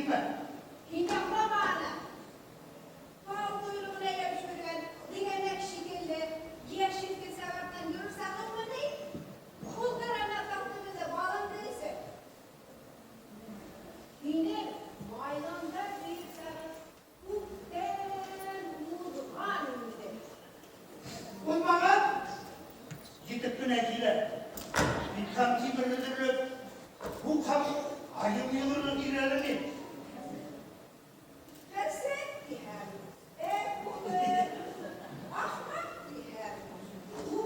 mi? Hindem babana. Bal kuyruğuna yapıştırgan, diğerler şekilli, yeşilki sebepten görürsen olma değil. Kullarına taktığınızda bağlandıysa. Hindem maylanda değilseniz, hukten umudu hanımızdır. Uymamak, gidip güneciler. Bir tam kibirlidirlik, bu tam ayım yılının ilerimi. Fesek diher, bu ahmak diher, bu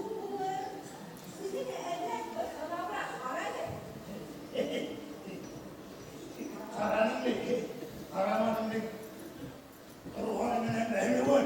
sizin eller kılavra arayın. Karanın mı? Karamanın mı? Ruhanın mı? Ehli var.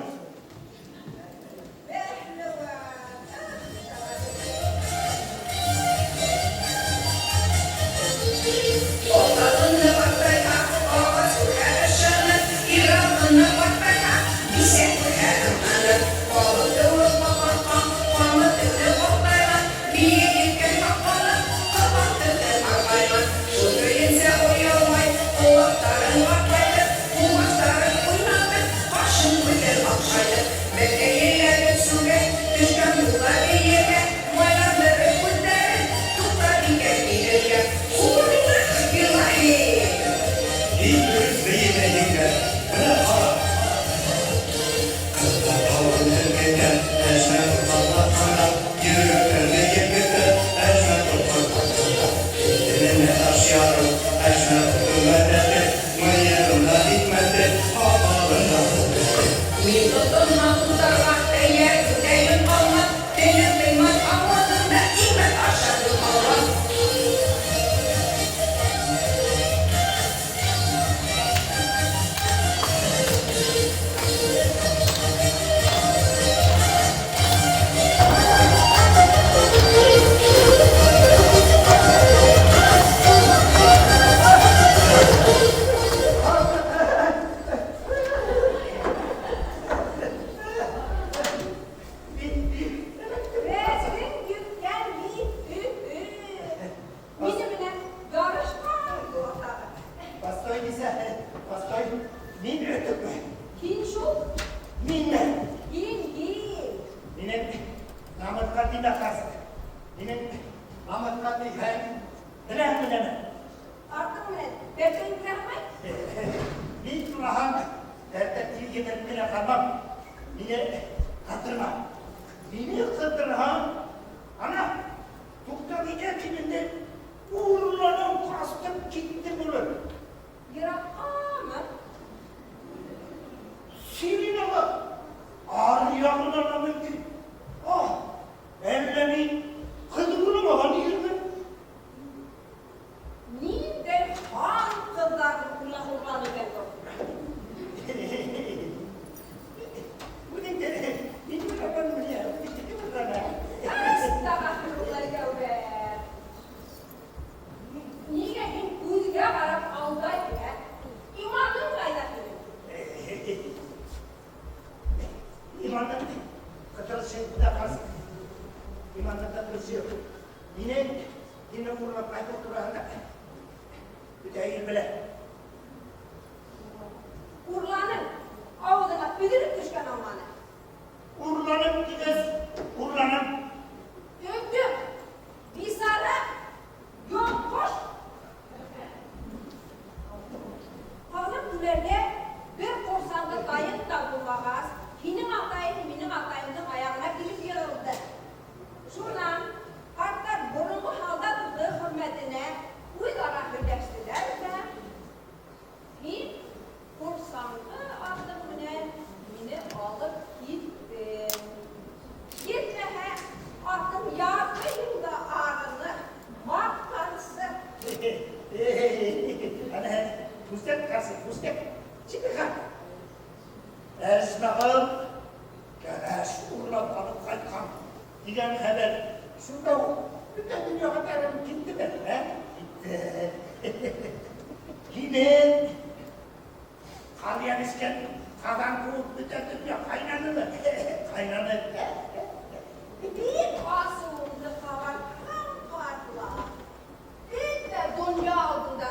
Dünya altında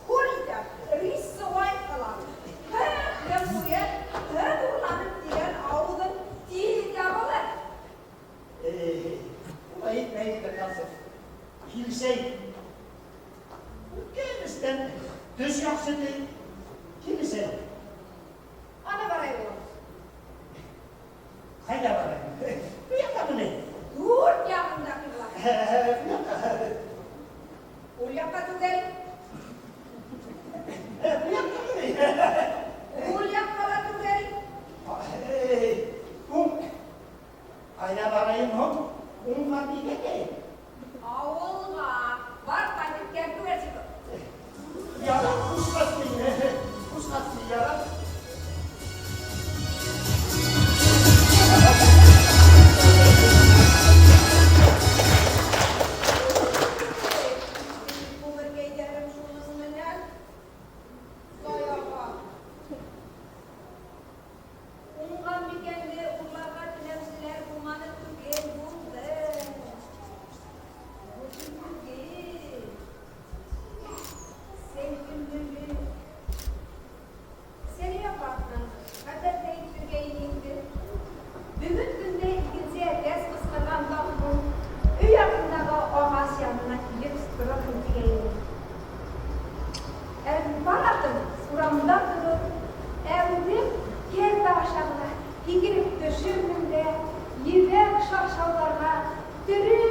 Hulida, Ris şahsiyeti kimisi? Ana barayım. Hayda var. Bu yakta mı ne? Dur yakındaki var. Bu yakta. Ul yakka tugel. Bu yakta mı ne? Ul yakka tugel. Hayda varayım hop. Var bir keke. Avulma. Var tanık kentu versin. Yalan kuskatlı yalan. Bu berkait dalam semua semenal. Saya apa? Ungkap mikirnya ulama dalam silar kumana tugel bunda. Tugel. Sevgili. Seni yaparsan, kadar değil tugeyinde. Bugün günde ikinci ders kısmından bakın. Üy yakındaki ağaç yanına gidip bırakın tugeyinde. Baratım suramda durup, evde yerde aşağıda, higirip düşümünde, yürek şaşalarına, dürü